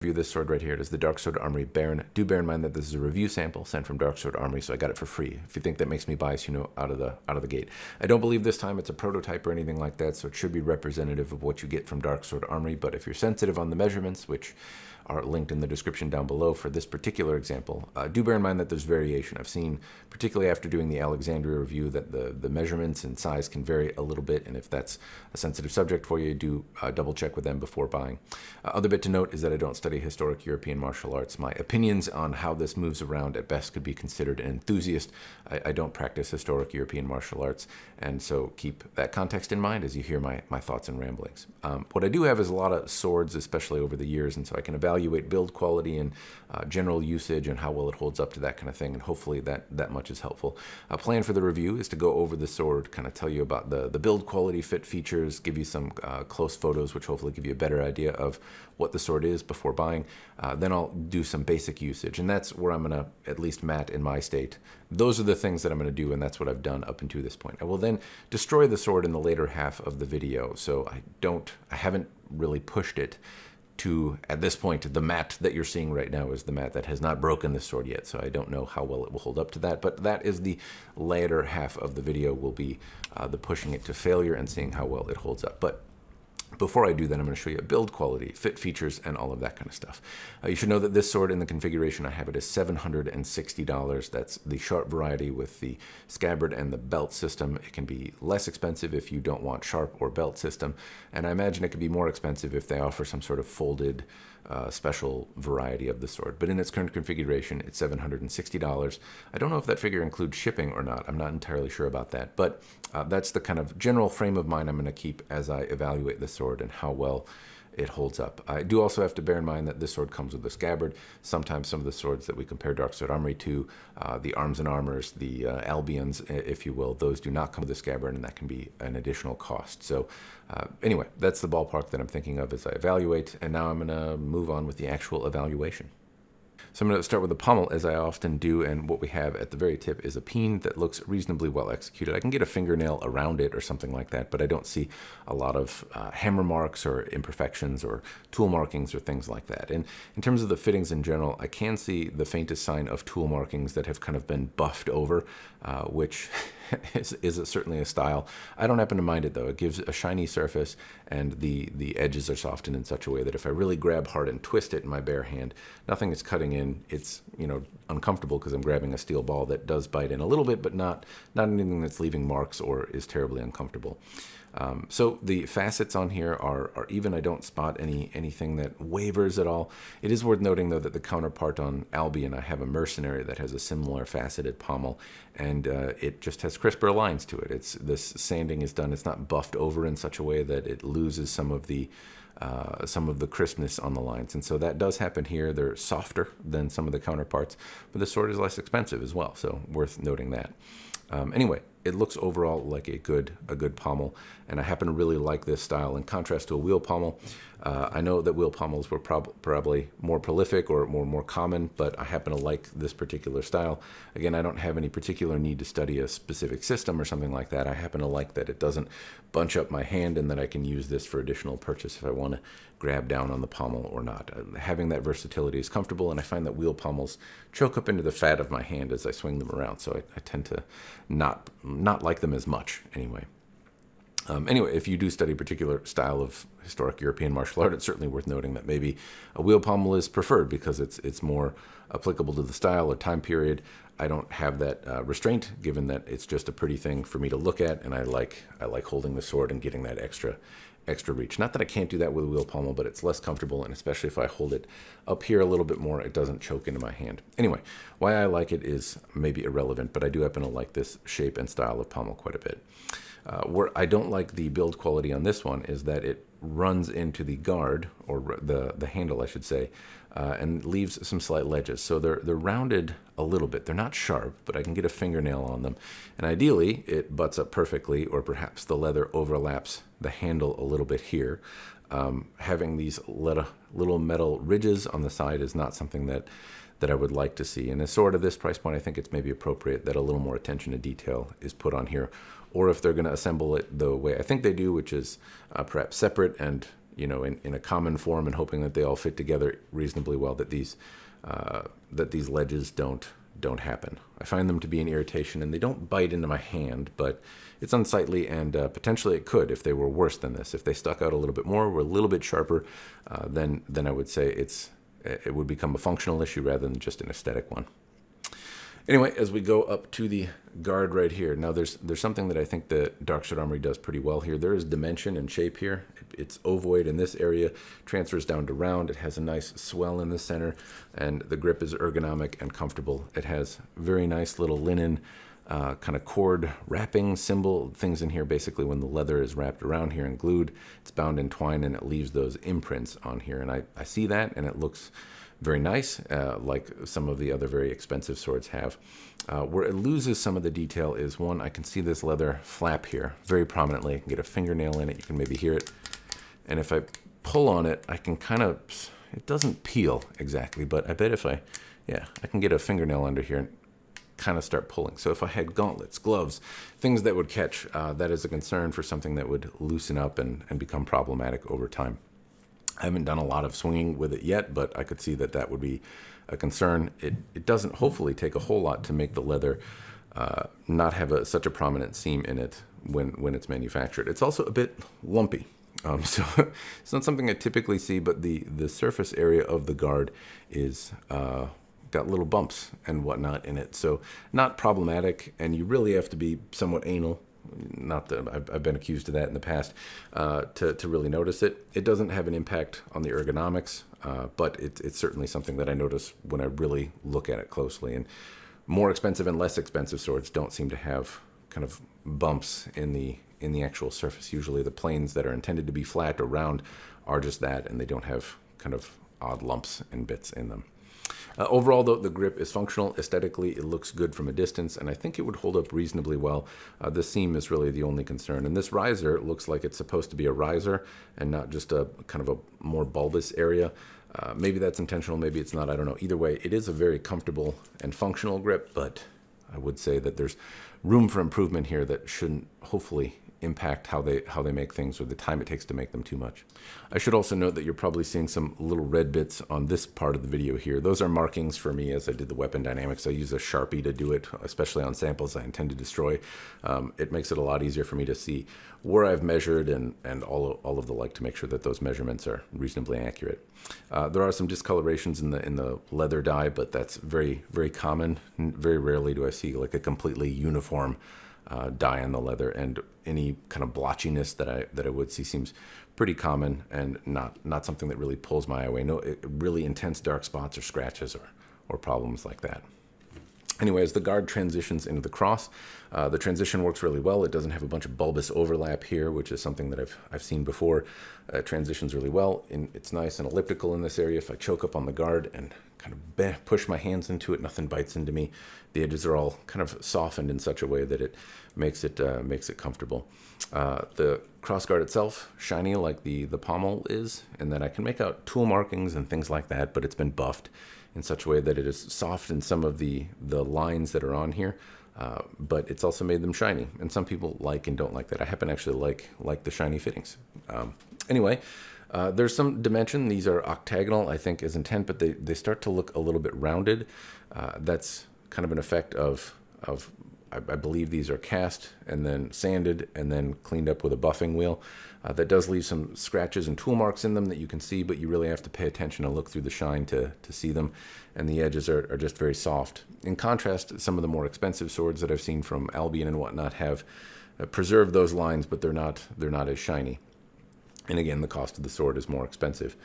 Review this sword right here. It is the DarkSword Armory Baron. Do bear in mind that this is a review sample sent from DarkSword Armory, so I got it for free. If you think that makes me biased, you know, out of the gate. I don't believe this time it's a prototype or anything like that, so it should be representative of what you get from DarkSword Armory. But if you're sensitive on the measurements, which are linked in the description down below for this particular example, do bear in mind that there's variation. I've seen, particularly after doing the Alexandria review, that the measurements and size can vary a little bit, and if that's a sensitive subject for you, do double check with them before buying. Other bit to note is that I don't study historic European martial arts. My opinions on how this moves around at best could be considered an enthusiast. I don't practice historic European martial arts, and so keep that context in mind as you hear my thoughts and ramblings. What I do have is a lot of swords, especially over the years, and so I can evaluate build quality and general usage and how well it holds up to that kind of thing, and hopefully that much is helpful. A plan for the review is to go over the sword, kind of tell you about the build quality, fit features, give you some close photos, which hopefully give you a better idea of what the sword is before buying. Then I'll do some basic usage, and that's where I'm going to, at least Matt in my state, those are the things that I'm going to do, and that's what I've done up until this point. I will then destroy the sword in the later half of the video, so I haven't really pushed it to, at this point, the mat that you're seeing right now is the mat that has not broken this sword yet, so I don't know how well it will hold up to that, but that is the later half of the video, will be the pushing it to failure and seeing how well it holds up. But before I do that, I'm going to show you build quality, fit features, and all of that kind of stuff. You should know that this sword in the configuration I have it is $760. That's the sharp variety with the scabbard and the belt system. It can be less expensive if you don't want sharp or belt system, and I imagine it could be more expensive if they offer some sort of folded special variety of the sword. But in its current configuration, it's $760. I don't know if that figure includes shipping or not. I'm not entirely sure about that, but that's the kind of general frame of mind I'm going to keep as I evaluate the sword and how well it holds up. I do also have to bear in mind that this sword comes with a scabbard. Sometimes some of the swords that we compare DarkSword Armory to, the Arms and Armors, the Albions, if you will, those do not come with a scabbard, and that can be an additional cost. So anyway, that's the ballpark that I'm thinking of as I evaluate, and now I'm going to move on with the actual evaluation. So I'm going to start with the pommel, as I often do, and what we have at the very tip is a peen that looks reasonably well executed. I can get a fingernail around it or something like that, but I don't see a lot of hammer marks or imperfections or tool markings or things like that. And in terms of the fittings in general, I can see the faintest sign of tool markings that have kind of been buffed over, which is certainly a style. I don't happen to mind it, though. It gives a shiny surface, and the edges are softened in such a way that if I really grab hard and twist it in my bare hand, nothing is cutting in. It's, you know, uncomfortable because I'm grabbing a steel ball that does bite in a little bit, but not anything that's leaving marks or is terribly uncomfortable. So the facets on here are even. I don't spot anything that wavers at all. It is worth noting, though, that the counterpart on Albion, I have a Mercenary that has a similar faceted pommel, and it just has crisper lines to it. This sanding is done. It's not buffed over in such a way that it loses some of the crispness on the lines, and so that does happen here. They're softer than some of the counterparts, but the sword is less expensive as well, so worth noting that. Anyway, it looks overall like a good pommel, and I happen to really like this style in contrast to a wheel pommel. I know that wheel pommels were probably more prolific or more common, but I happen to like this particular style. Again, I don't have any particular need to study a specific system or something like that. I happen to like that it doesn't bunch up my hand and that I can use this for additional purchase if I want to grab down on the pommel or not. Having that versatility is comfortable, and I find that wheel pommels choke up into the fat of my hand as I swing them around, so I tend to not like them as much anyway. Anyway, if you do study a particular style of historic European martial art, it's certainly worth noting that maybe a wheel pommel is preferred because it's more applicable to the style or time period. I don't have that restraint, given that it's just a pretty thing for me to look at, and I like holding the sword and getting that extra reach. Not that I can't do that with a wheel pommel, but it's less comfortable, and especially if I hold it up here a little bit more, it doesn't choke into my hand. Anyway, why I like it is maybe irrelevant, but I do happen to like this shape and style of pommel quite a bit. Where I don't like the build quality on this one is that it runs into the guard, or the handle, I should say, and leaves some slight ledges. So they're rounded a little bit. They're not sharp, but I can get a fingernail on them. And ideally, it butts up perfectly, or perhaps the leather overlaps the handle a little bit here. Having these little metal ridges on the side is not something that I would like to see. And a sword of this price point, I think it's maybe appropriate that a little more attention to detail is put on here. Or if they're going to assemble it the way I think they do, which is perhaps separate and you know, in a common form and hoping that they all fit together reasonably well, that these ledges don't happen. I find them to be an irritation, and they don't bite into my hand, but it's unsightly, and potentially it could if they were worse than this. If they stuck out a little bit more, were a little bit sharper, then I would say it would become a functional issue rather than just an aesthetic one. Anyway, as we go up to the guard right here, now there's something that I think the DarkSword Armory does pretty well here. There is dimension and shape here. It's ovoid in this area, transfers down to round. It has a nice swell in the center, and the grip is ergonomic and comfortable. It has very nice little linen kind of cord wrapping symbol things in here. Basically, when the leather is wrapped around here and glued, it's bound in twine, and it leaves those imprints on here. And I see that, and it looks very nice, like some of the other very expensive swords have. Where it loses some of the detail is, one, I can see this leather flap here very prominently. I can get a fingernail in it. You can maybe hear it. And if I pull on it, I can kind of, it doesn't peel exactly, but I bet if I can get a fingernail under here and kind of start pulling. So if I had gauntlets, gloves, things that would catch, that is a concern for something that would loosen up and become problematic over time. I haven't done a lot of swinging with it yet, but I could see that would be a concern. It doesn't hopefully take a whole lot to make the leather not have such a prominent seam in it when it's manufactured. It's also a bit lumpy. So it's not something I typically see, but the surface area of the guard is got little bumps and whatnot in it. So not problematic, and you really have to be somewhat anal. Not that I've been accused of that in the past, to really notice it. It doesn't have an impact on the ergonomics, but it's certainly something that I notice when I really look at it closely. And more expensive and less expensive swords don't seem to have kind of bumps in the actual surface. Usually the planes that are intended to be flat or round are just that, and they don't have kind of odd lumps and bits in them. Overall, though, the grip is functional. Aesthetically, it looks good from a distance, and I think it would hold up reasonably well. The seam is really the only concern. And this riser looks like it's supposed to be a riser and not just a kind of a more bulbous area. Maybe that's intentional, maybe it's not, I don't know. Either way, it is a very comfortable and functional grip, but I would say that there's room for improvement here that shouldn't, hopefully, impact how they make things or the time it takes to make them too much. I should also note that you're probably seeing some little red bits on this part of the video here. Those are markings for me as I did the weapon dynamics. I use a Sharpie to do it, especially on samples I intend to destroy. It makes it a lot easier for me to see where I've measured and all of the like to make sure that those measurements are reasonably accurate. There are some discolorations in the leather dye, but that's very, very common. Very rarely do I see like a completely uniform dye on the leather, and any kind of blotchiness that I would see seems pretty common and not something that really pulls my eye away. No really intense dark spots or scratches or problems like that. Anyway, as the guard transitions into the cross, the transition works really well. It doesn't have a bunch of bulbous overlap here, which is something that I've seen before. Transitions really well. It's nice and elliptical in this area. If I choke up on the guard and kind of push my hands into it, nothing bites into me. The edges are all kind of softened in such a way that it makes it comfortable. The crossguard itself, shiny like the pommel is, and then I can make out tool markings and things like that, but it's been buffed in such a way that it is soft in some of the lines that are on here, but it's also made them shiny, and some people like and don't like that. I happen to actually like the shiny fittings. Anyway, there's some dimension. These are octagonal, I think, is intent, but they start to look a little bit rounded. That's kind of an effect of I believe these are cast and then sanded and then cleaned up with a buffing wheel. That does leave some scratches and tool marks in them that you can see, but you really have to pay attention and look through the shine to see them. And the edges are just very soft. In contrast, some of the more expensive swords that I've seen from Albion and whatnot have preserved those lines, but they're not as shiny. And again, the cost of the sword is more expensive.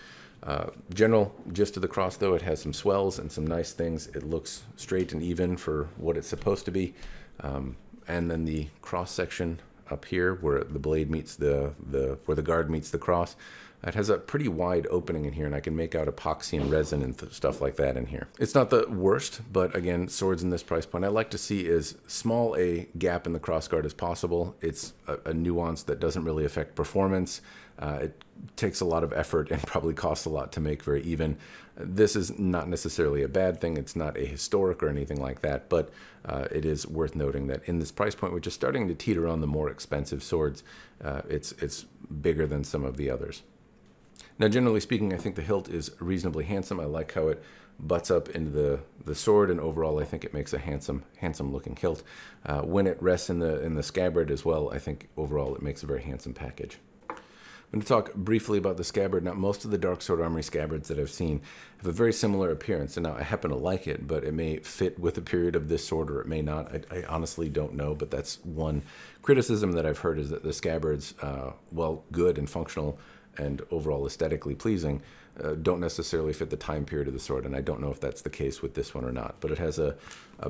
General gist of the cross, though, it has some swells and some nice things. It looks straight and even for what it's supposed to be. And then the cross section up here where the blade meets where the guard meets the cross, it has a pretty wide opening in here, and I can make out epoxy and resin and stuff like that in here. It's not the worst, but again, swords in this price point, I like to see as small a gap in the crossguard as possible. It's a nuance that doesn't really affect performance. It takes a lot of effort and probably costs a lot to make very even. This is not necessarily a bad thing. It's not a historic or anything like that, but it is worth noting that in this price point, which is starting to teeter on the more expensive swords, it's bigger than some of the others. Now, generally speaking, I think the hilt is reasonably handsome. I like how it butts up into the sword, and overall, I think it makes a handsome looking hilt. When it rests in the scabbard as well, I think overall it makes a very handsome package. I'm going to talk briefly about the scabbard. Now, most of the DarkSword Armory scabbards that I've seen have a very similar appearance, and now I happen to like it, but it may fit with the period of this sword or it may not. I honestly don't know, but that's one criticism that I've heard, is that the scabbards, while good and functional and overall aesthetically pleasing, don't necessarily fit the time period of the sword, and I don't know if that's the case with this one or not. But it has a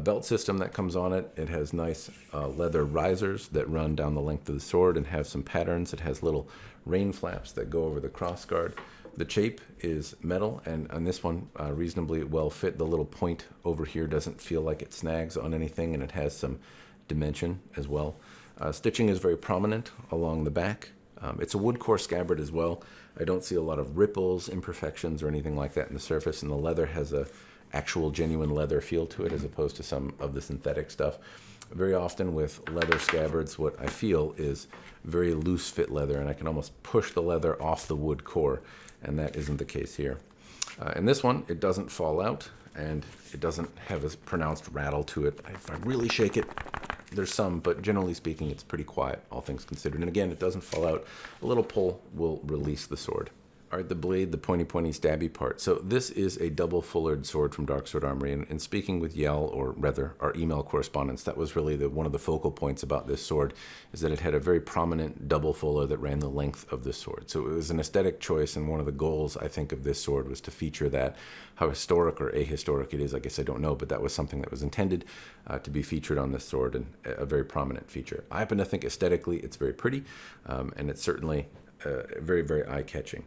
belt system that comes on it. It has nice leather risers that run down the length of the sword and have some patterns. It has little rain flaps that go over the crossguard. The chape is metal, and on this one, reasonably well fit. The little point over here doesn't feel like it snags on anything, and it has some dimension as well. Stitching is very prominent along the back. It's a wood core scabbard as well. I don't see a lot of ripples, imperfections, or anything like that in the surface, and the leather has a actual genuine leather feel to it as opposed to some of the synthetic stuff. Very often with leather scabbards, what I feel is very loose fit leather, and I can almost push the leather off the wood core, and that isn't the case here. In this one, it doesn't fall out, and it doesn't have a pronounced rattle to it. If I really shake it, there's some, but generally speaking, it's pretty quiet, all things considered. And again, it doesn't fall out. A little pull will release the sword. All right, the blade, the pointy stabby part. So this is a double fullered sword from DarkSword Armory, and speaking with Yell, or rather our email correspondence, that was really one of the focal points about this sword, is that it had a very prominent double fuller that ran the length of the sword. So it was an aesthetic choice, and one of the goals, I think, of this sword was to feature that. How historic or ahistoric it is, I guess I don't know, but that was something that was intended to be featured on this sword, and a very prominent feature. I happen to think aesthetically it's very pretty, and it's certainly very, very eye-catching.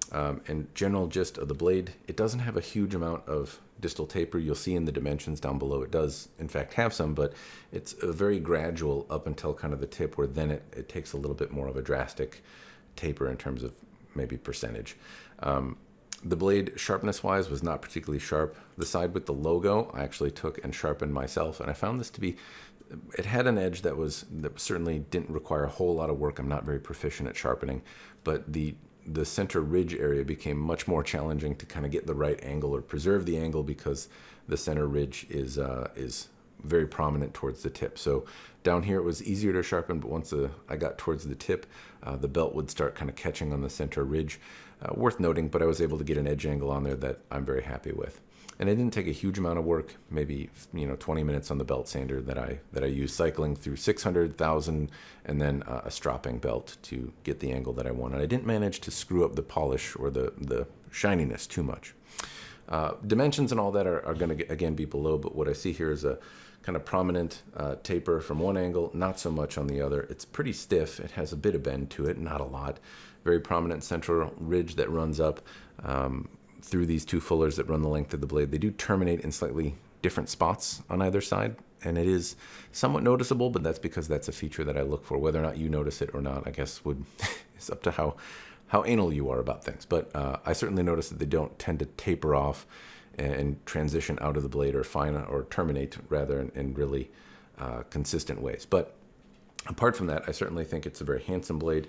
And general gist of the blade, it doesn't have a huge amount of distal taper. You'll see in the dimensions down below it does in fact have some, but it's a very gradual up until kind of the tip, where then it takes a little bit more of a drastic taper in terms of maybe percentage. The blade, sharpness-wise, was not particularly sharp. The side with the logo, I actually took and sharpened myself, and I found this to be, it had an edge that certainly didn't require a whole lot of work. I'm not very proficient at sharpening, but the center ridge area became much more challenging to kind of get the right angle or preserve the angle, because the center ridge is very prominent towards the tip. So down here it was easier to sharpen, but once I got towards the tip, the belt would start kind of catching on the center ridge. Worth noting, but I was able to get an edge angle on there that I'm very happy with. And it didn't take a huge amount of work, maybe 20 minutes on the belt sander that I used, cycling through 600,000 and then a stropping belt to get the angle that I wanted. I didn't manage to screw up the polish or the shininess too much. Dimensions and all that are going to again be below, but what I see here is a kind of prominent taper from one angle, not so much on the other. It's pretty stiff. It has a bit of bend to it, not a lot. Very prominent central ridge that runs up through these two fullers that run the length of the blade. They do terminate in slightly different spots on either side, and it is somewhat noticeable, but that's because that's a feature that I look for. Whether or not you notice it or not, I guess is up to how anal you are about things. But I certainly notice that they don't tend to taper off and transition out of the blade, or terminate rather in really consistent ways. But apart from that, I certainly think it's a very handsome blade.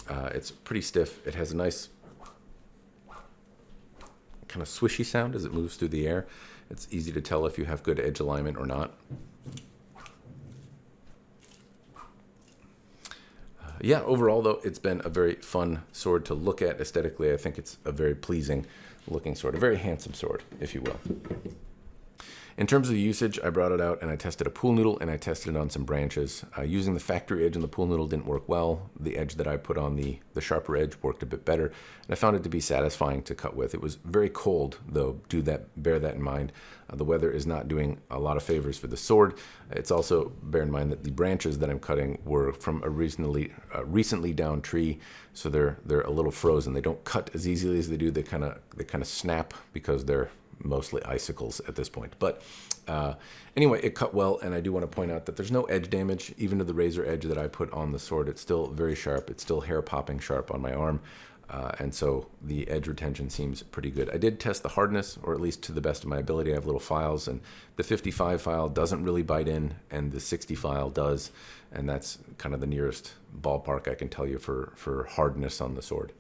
It's pretty stiff. It has a nice kind of swishy sound as it moves through the air. It's easy to tell if you have good edge alignment or not. Yeah, overall though, it's been a very fun sword to look at aesthetically. I think it's a very pleasing looking sword, a very handsome sword, if you will. In terms of the usage, I brought it out and I tested a pool noodle and I tested it on some branches. Using the factory edge on the pool noodle didn't work well. The edge that I put on the sharper edge worked a bit better, and I found it to be satisfying to cut with. It was very cold, though. Bear that in mind. The weather is not doing a lot of favors for the sword. It's also, bear in mind that the branches that I'm cutting were from a recently downed tree, so they're a little frozen. They don't cut as easily as they do. They kind of snap because they're mostly icicles at this point. But anyway, it cut well, and I do want to point out that there's no edge damage, even to the razor edge that I put on the sword. It's still very sharp. It's still hair-popping sharp on my arm, and so the edge retention seems pretty good. I did test the hardness, or at least to the best of my ability. I have little files, and the 55 file doesn't really bite in, and the 60 file does, and that's kind of the nearest ballpark I can tell you for hardness on the sword.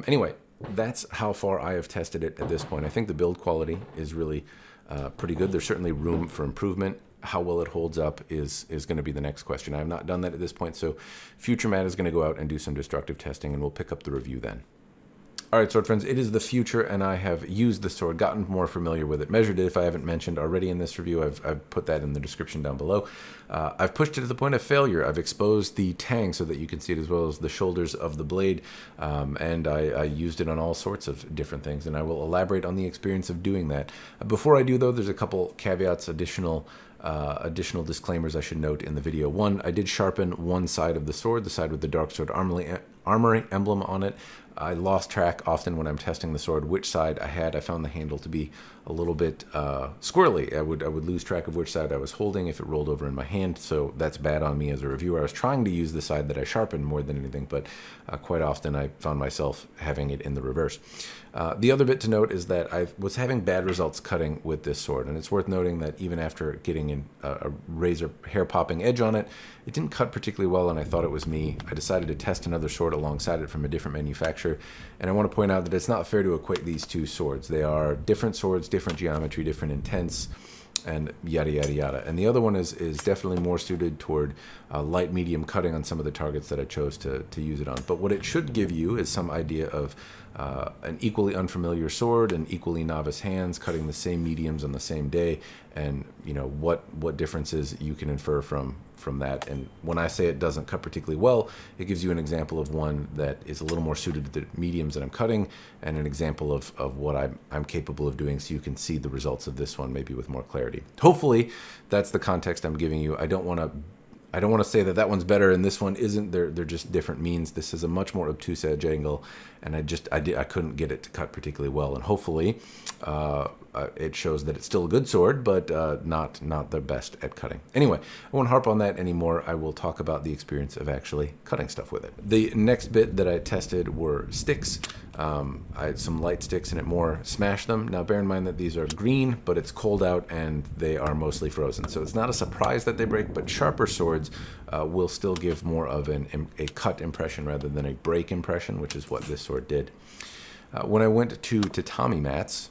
Anyway, that's how far I have tested it at this point. I think the build quality is really pretty good. There's certainly room for improvement. How well it holds up is going to be the next question. I have not done that at this point, so future Matt is going to go out and do some destructive testing, and we'll pick up the review then. All right, sword friends, it is the future, and I have used the sword, gotten more familiar with it, measured it if I haven't mentioned already in this review. I've put that in the description down below. I've pushed it to the point of failure. I've exposed the tang so that you can see it as well as the shoulders of the blade, and I used it on all sorts of different things, and I will elaborate on the experience of doing that. Before I do, though, there's a couple caveats, additional disclaimers I should note in the video. One, I did sharpen one side of the sword, the side with the DarkSword Armory emblem on it. I lost track often when I'm testing the sword which side I had. I found the handle to be a little bit squirrely. I would lose track of which side I was holding if it rolled over in my hand, so that's bad on me as a reviewer. I was trying to use the side that I sharpened more than anything, but quite often I found myself having it in the reverse. The other bit to note is that I was having bad results cutting with this sword, and it's worth noting that even after getting in a razor hair-popping edge on it, it didn't cut particularly well, and I thought it was me. I decided to test another sword alongside it from a different manufacturer, and I want to point out that it's not fair to equate these two swords. They are different swords, different geometry, different intents, and yada yada yada. And the other one is definitely more suited toward light medium cutting on some of the targets that I chose to use it on. But what it should give you is some idea of an equally unfamiliar sword and equally novice hands cutting the same mediums on the same day, and you know what differences you can infer from that. And when I say it doesn't cut particularly well, it gives you an example of one that is a little more suited to the mediums that I'm cutting, and an example of what I'm capable of doing, so you can see the results of this one maybe with more clarity. Hopefully that's the context I'm giving you. I don't want to say that one's better and this one isn't. They're just different means. This is a much more obtuse edge angle, and I couldn't get it to cut particularly well. And hopefully it shows that it's still a good sword, but not the best at cutting. Anyway, I won't harp on that anymore. I will talk about the experience of actually cutting stuff with it. The next bit that I tested were sticks. I had some light sticks in it more, smashed them. Now bear in mind that these are green, but it's cold out and they are mostly frozen. So it's not a surprise that they break, but sharper swords will still give more of a cut impression rather than a break impression, which is what this sword did. When I went to tatami mats,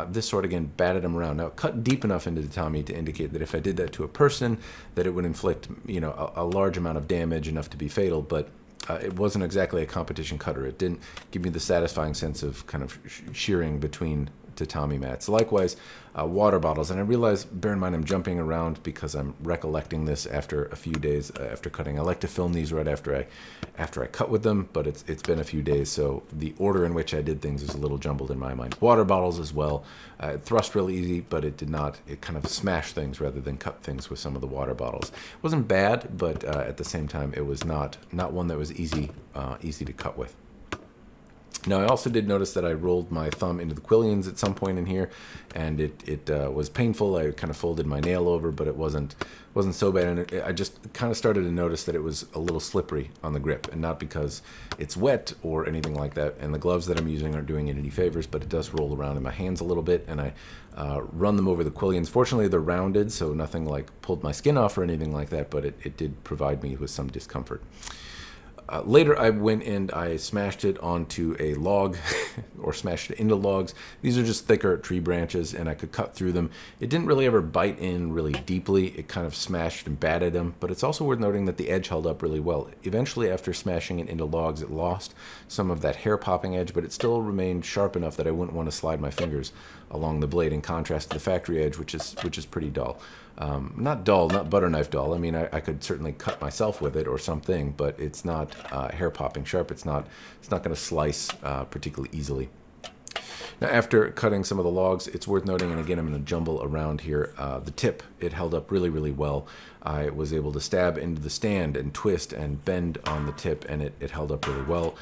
this sword again batted them around. Now it cut deep enough into tatami to indicate that if I did that to a person, that it would inflict, you know, a large amount of damage, enough to be fatal, but it wasn't exactly a competition cutter. It didn't give me the satisfying sense of kind of shearing between tatami mats. Likewise, water bottles. And I realize, bear in mind, I'm jumping around because I'm recollecting this after a few days after cutting. I like to film these right after I cut with them, but it's been a few days, so the order in which I did things is a little jumbled in my mind. Water bottles as well. It thrust real easy, but it did not. It kind of smashed things rather than cut things with some of the water bottles. It wasn't bad, but at the same time, it was not one that was easy to cut with. Now, I also did notice that I rolled my thumb into the quillions at some point in here, and it was painful. I kind of folded my nail over, but it wasn't so bad. And I just kind of started to notice that it was a little slippery on the grip, and not because it's wet or anything like that. And the gloves that I'm using aren't doing it any favors, but it does roll around in my hands a little bit, and I run them over the quillions. Fortunately, they're rounded, so nothing like pulled my skin off or anything like that, but it did provide me with some discomfort. Later, I went and I smashed it onto a log, or smashed it into logs. These are just thicker tree branches, and I could cut through them. It didn't really ever bite in really deeply. It kind of smashed and batted them, but it's also worth noting that the edge held up really well. Eventually, after smashing it into logs, it lost some of that hair-popping edge, but it still remained sharp enough that I wouldn't want to slide my fingers along the blade, in contrast to the factory edge, which is pretty dull. Not dull, not butter knife dull. I mean, I could certainly cut myself with it or something, but it's not hair popping sharp. It's not going to slice particularly easily. Now, after cutting some of the logs, it's worth noting, and again, I'm going to jumble around here, the tip, it held up really, really well. I was able to stab into the stand and twist and bend on the tip, and it held up really well.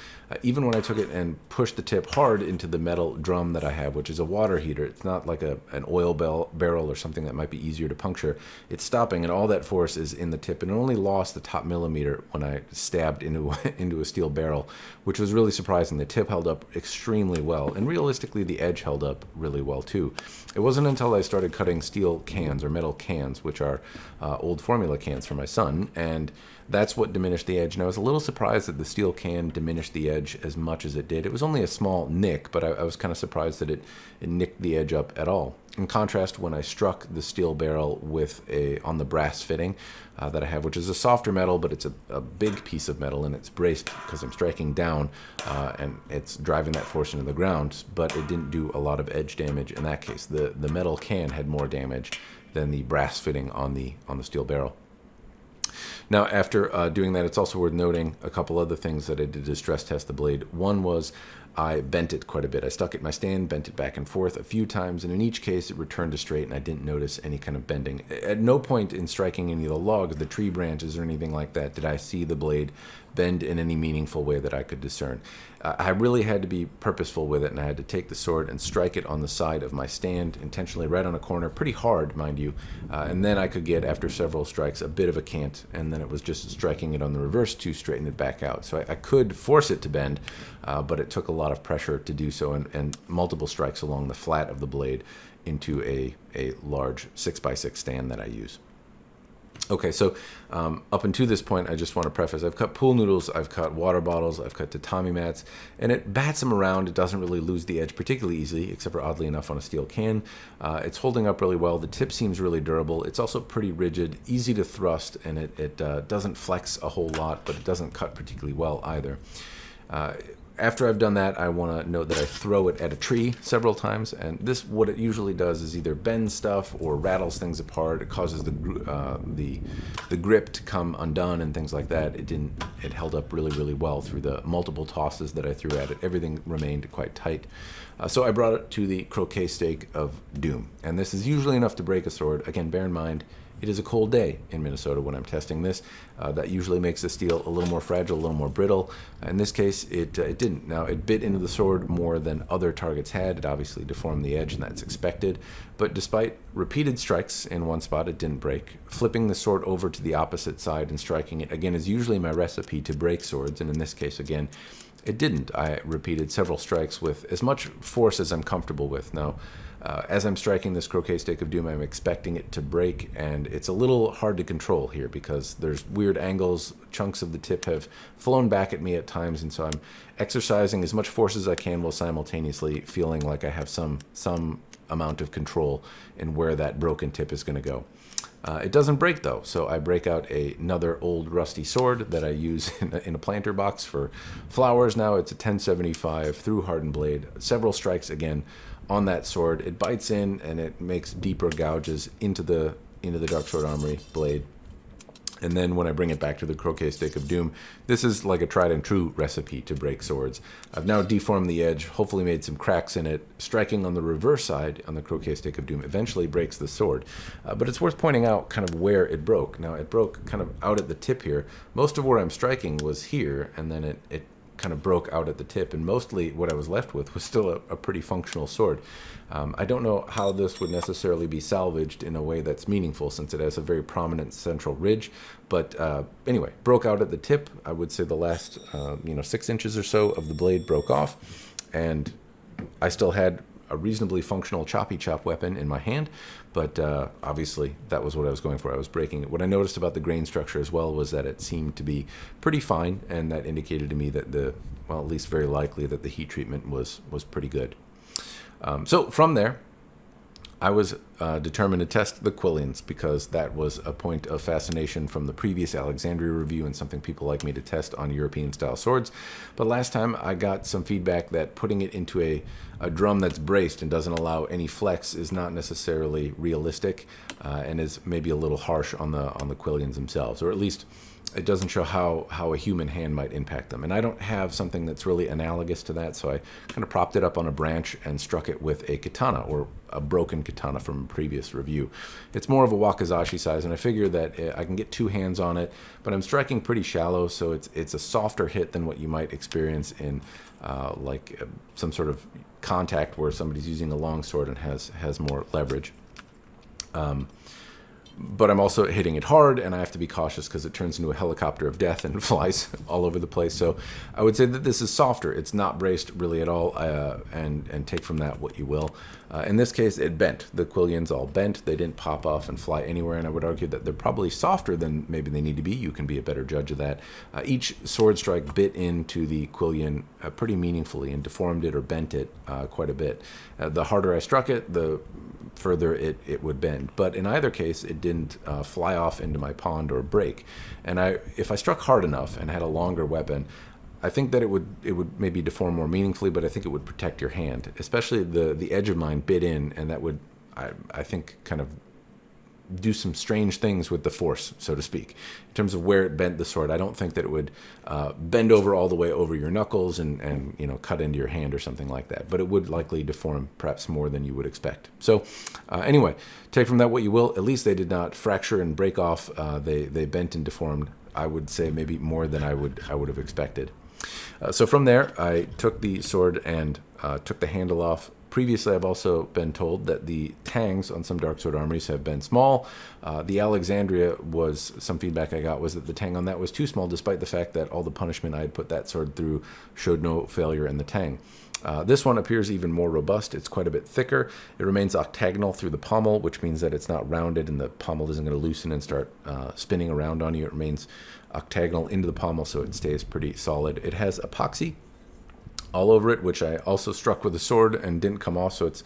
Even when I took it and pushed the tip hard into the metal drum that I have, which is a water heater, it's not like an oil barrel or something that might be easier to puncture. It's stopping, and all that force is in the tip, and it only lost the top millimeter when I stabbed into a steel barrel, which was really surprising. The tip held up extremely well, and realistically, the edge held up really well too. It wasn't until I started cutting steel cans or metal cans, which are old formula cans for my son, and that's what diminished the edge. And I was a little surprised that the steel can diminished the edge as much as it did. It was only a small nick, but I was kind of surprised that it nicked the edge up at all. In contrast, when I struck the steel barrel on the brass fitting that I have, which is a softer metal, but it's a big piece of metal, and it's braced because I'm striking down, and it's driving that force into the ground, but it didn't do a lot of edge damage in that case. The metal can had more damage than the brass fitting on the steel barrel. Now, after doing that, it's also worth noting a couple other things that I did to stress test the blade. One was I bent it quite a bit. I stuck it in my stand, bent it back and forth a few times, and in each case it returned to straight, and I didn't notice any kind of bending. At no point in striking any of the logs, the tree branches, or anything like that did I see the blade bend in any meaningful way that I could discern. I really had to be purposeful with it, and I had to take the sword and strike it on the side of my stand, intentionally right on a corner, pretty hard, mind you, and then I could get, after several strikes, a bit of a cant, and then it was just striking it on the reverse to straighten it back out. So I could force it to bend, but it took a lot of pressure to do so, and multiple strikes along the flat of the blade into a large 6x6 stand that I use. Okay, so up until this point, I just want to preface, I've cut pool noodles, I've cut water bottles, I've cut tatami mats, and it bats them around. It doesn't really lose the edge particularly easily, except for, oddly enough, on a steel can. It's holding up really well. The tip seems really durable. It's also pretty rigid, easy to thrust, and it doesn't flex a whole lot, but it doesn't cut particularly well either. After I've done that, I want to note that I throw it at a tree several times, and this, what it usually does is either bend stuff or rattles things apart. It causes the grip to come undone and things like that. It held up really, really well through the multiple tosses that I threw at it. Everything remained quite tight. So I brought it to the croquet stake of doom, and this is usually enough to break a sword. Again, bear in mind, it is a cold day in Minnesota when I'm testing this. That usually makes the steel a little more fragile, a little more brittle. In this case, it didn't. Now, it bit into the sword more than other targets had. It obviously deformed the edge, and that's expected. But despite repeated strikes in one spot, it didn't break. Flipping the sword over to the opposite side and striking it, again, is usually my recipe to break swords. And in this case, again, it didn't. I repeated several strikes with as much force as I'm comfortable with. Now, as I'm striking this croquet stake of doom, I'm expecting it to break, and it's a little hard to control here because there's weird angles. Chunks of the tip have flown back at me at times, and so I'm exercising as much force as I can while simultaneously feeling like I have some amount of control in where that broken tip is going to go. It doesn't break, though, so I break out another old rusty sword that I use in a planter box for flowers. Now it's a 1075 through hardened blade. Several strikes again on that sword. It bites in, and it makes deeper gouges into the DarkSword Armory blade. And then when I bring it back to the croquet stake of doom, this is like a tried and true recipe to break swords. I've now deformed the edge, hopefully made some cracks in it. Striking on the reverse side on the croquet stake of doom eventually breaks the sword. But it's worth pointing out kind of where it broke. Now, it broke kind of out at the tip here. Most of where I'm striking was here, and then it kind of broke out at the tip, and mostly what I was left with was still a pretty functional sword. I don't know how this would necessarily be salvaged in a way that's meaningful, since it has a very prominent central ridge, but anyway, broke out at the tip. I would say the last 6 inches or so of the blade broke off, and I still had a reasonably functional choppy chop weapon in my hand, but obviously that was what I was going for. I was breaking it. What I noticed about the grain structure as well was that it seemed to be pretty fine, and that indicated to me that at least very likely that the heat treatment was pretty good. So from there, I was determined to test the quillions, because that was a point of fascination from the previous Alexandria review and something people like me to test on European-style swords. But last time I got some feedback that putting it into a drum that's braced and doesn't allow any flex is not necessarily realistic, and is maybe a little harsh on the quillions themselves, or at least it doesn't show how a human hand might impact them. And I don't have something that's really analogous to that, so I kind of propped it up on a branch and struck it with a katana, or a broken katana from a previous review. It's more of a wakizashi size, and I figure that I can get 2 hands on it, but I'm striking pretty shallow, so it's a softer hit than what you might experience in some sort of contact where somebody's using a long sword and has more leverage. but I'm also hitting it hard, and I have to be cautious because it turns into a helicopter of death and flies all over the place. So I would say that this is softer. It's not braced really at all, and take from that what you will. In this case, it bent. The quillions all bent. They didn't pop off and fly anywhere, and I would argue that they're probably softer than maybe they need to be. You can be a better judge of that. Each sword strike bit into the quillion pretty meaningfully and deformed it or bent it quite a bit. The harder I struck it, the further it would bend. But in either case, it didn't fly off into my pond or break. And if I struck hard enough and had a longer weapon, I think that it would maybe deform more meaningfully, but I think it would protect your hand. Especially the edge of mine bit in, and that would, I think, kind of do some strange things with the force, so to speak. In terms of where it bent the sword, I don't think that it would bend over all the way over your knuckles and cut into your hand or something like that. But it would likely deform perhaps more than you would expect. So anyway, take from that what you will. At least they did not fracture and break off. They bent and deformed, I would say, maybe more than I would have expected. So from there, I took the sword and took the handle off. Previously, I've also been told that the tangs on some DarkSword armories have been small. The Alexandria some feedback I got was that the tang on that was too small, despite the fact that all the punishment I had put that sword through showed no failure in the tang. This one appears even more robust. It's quite a bit thicker. It remains octagonal through the pommel, which means that it's not rounded and the pommel isn't going to loosen and start spinning around on you. It remains octagonal into the pommel, so it stays pretty solid. It has epoxy all over it, which I also struck with a sword and didn't come off, so it's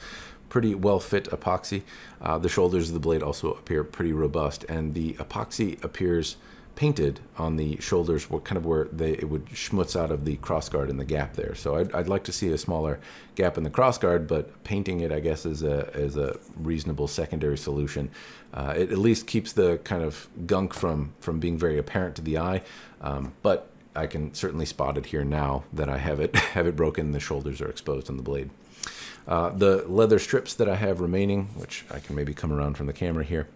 pretty well fit epoxy. The shoulders of the blade also appear pretty robust, and the epoxy appears painted on the shoulders, where it would schmutz out of the crossguard in the gap there. So I'd like to see a smaller gap in the crossguard, but painting it, I guess, is a reasonable secondary solution. It at least keeps the kind of gunk from being very apparent to the eye, but I can certainly spot it here now that I have it broken. The shoulders are exposed on the blade. The leather strips that I have remaining, which I can maybe come around from the camera here,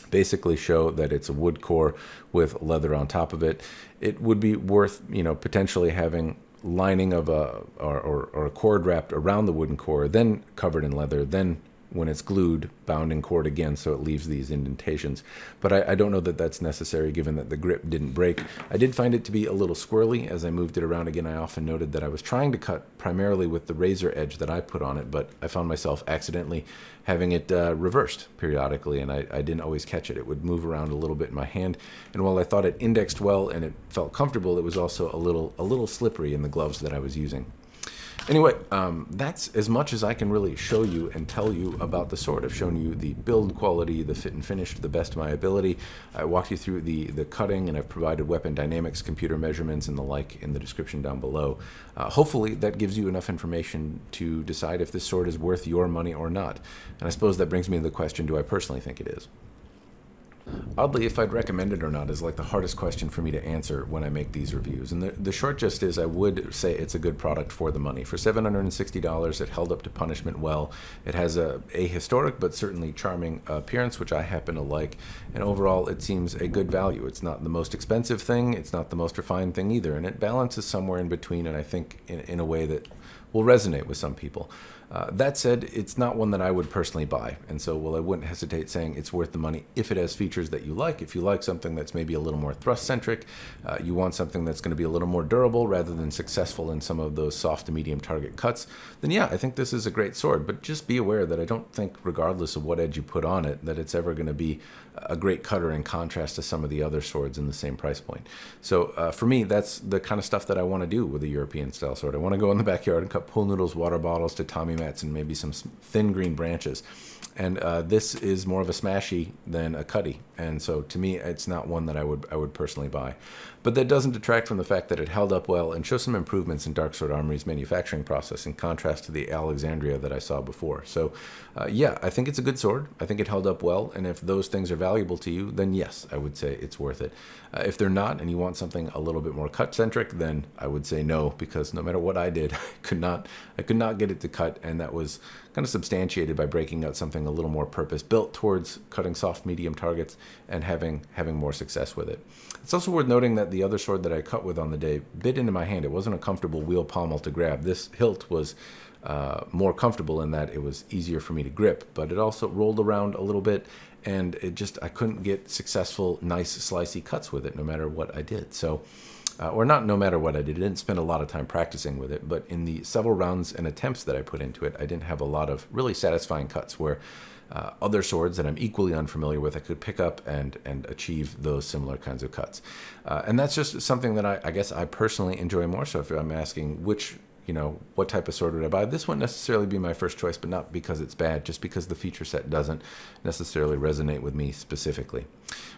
basically show that it's a wood core with leather on top of it. It would be worth, potentially having lining of or a cord wrapped around the wooden core, then covered in leather, then when it's glued, bound in cord again, so it leaves these indentations. But I don't know that that's necessary, given that the grip didn't break. I did find it to be a little squirrely as I moved it around again. I often noted that I was trying to cut primarily with the razor edge that I put on it, but I found myself accidentally having it reversed periodically, and I didn't always catch it. It would move around a little bit in my hand, and while I thought it indexed well and it felt comfortable, it was also a little slippery in the gloves that I was using. Anyway, that's as much as I can really show you and tell you about the sword. I've shown you the build quality, the fit and finish to the best of my ability. I walked you through the cutting, and I've provided weapon dynamics, computer measurements, and the like in the description down below. Hopefully that gives you enough information to decide if this sword is worth your money or not. And I suppose that brings me to the question, do I personally think it is? Oddly, if I'd recommend it or not is like the hardest question for me to answer when I make these reviews. And the short gist is I would say it's a good product for the money. For $760, it held up to punishment well. It has a historic but certainly charming appearance, which I happen to like. And overall, it seems a good value. It's not the most expensive thing. It's not the most refined thing either. And it balances somewhere in between, and I think in a way that will resonate with some people. That said, it's not one that I would personally buy, and so I wouldn't hesitate saying it's worth the money if it has features that you like. If you like something that's maybe a little more thrust-centric, you want something that's going to be a little more durable rather than successful in some of those soft to medium target cuts, then yeah, I think this is a great sword. But just be aware that I don't think, regardless of what edge you put on it, that it's ever going to be a great cutter in contrast to some of the other swords in the same price point. So for me, that's the kind of stuff that I want to do with a European-style sword. I want to go in the backyard and cut pool noodles, water bottles, tatami mats, and maybe some thin green branches. And this is more of a smashy than a cutty, and so to me, it's not one that I would personally buy. But that doesn't detract from the fact that it held up well and shows some improvements in DarkSword Armory's manufacturing process in contrast to the Alexandria that I saw before. So yeah, I think it's a good sword. I think it held up well, and if those things are valuable to you, then yes, I would say it's worth it. If they're not, and you want something a little bit more cut-centric, then I would say no, because no matter what I did, I could not get it to cut, and that was kind of substantiated by breaking out something a little more purpose-built towards cutting soft medium targets and having more success with it. It's also worth noting that the other sword that I cut with on the day bit into my hand. It wasn't a comfortable wheel pommel to grab. This hilt was more comfortable in that it was easier for me to grip, but it also rolled around a little bit, and I couldn't get successful, nice, slicey cuts with it no matter what I did. So, or not no matter what I did. I didn't spend a lot of time practicing with it, but in the several rounds and attempts that I put into it, I didn't have a lot of really satisfying cuts where other swords that I'm equally unfamiliar with, I could pick up and achieve those similar kinds of cuts. And that's just something that I guess I personally enjoy more. So if I'm asking what type of sword would I buy, this wouldn't necessarily be my first choice, but not because it's bad, just because the feature set doesn't necessarily resonate with me specifically.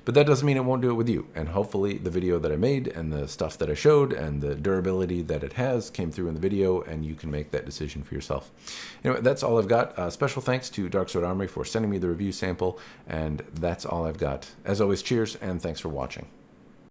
But that doesn't mean it won't do it with you. And hopefully the video that I made and the stuff that I showed and the durability that it has came through in the video, and you can make that decision for yourself. Anyway, that's all I've got. Special thanks to DarkSword Armory for sending me the review sample, and that's all I've got. As always, cheers, and thanks for watching.